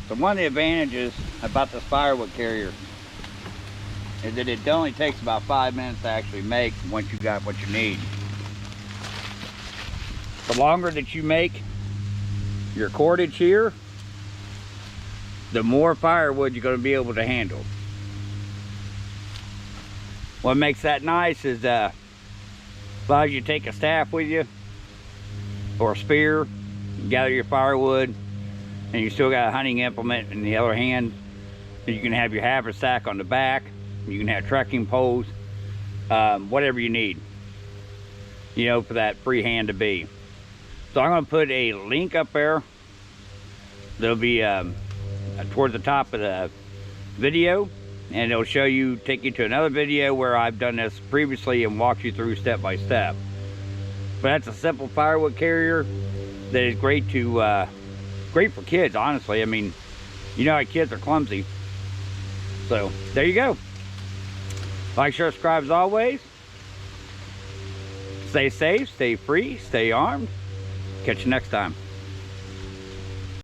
So one of the advantages about this firewood carrier is that it only takes about 5 minutes to actually make once you got what you need. The longer that you make your cordage here, the more firewood you're going to be able to handle. What makes that nice is allows you to take a staff with you or a spear, gather your firewood, and you still got a hunting implement in the other hand. You can have your haversack on the back. You can have trekking poles, whatever you need, you know, for that free hand to be. So I'm going to put a link up there. There'll be towards the top of the video, and it'll show you, take you to another video where I've done this previously and walked you through step by step. But that's a simple firewood carrier that is great to great for kids, honestly. I mean, you know how kids are clumsy. So there you go. Like, share, subscribe as always. Stay safe, stay free, stay armed. Catch you next time.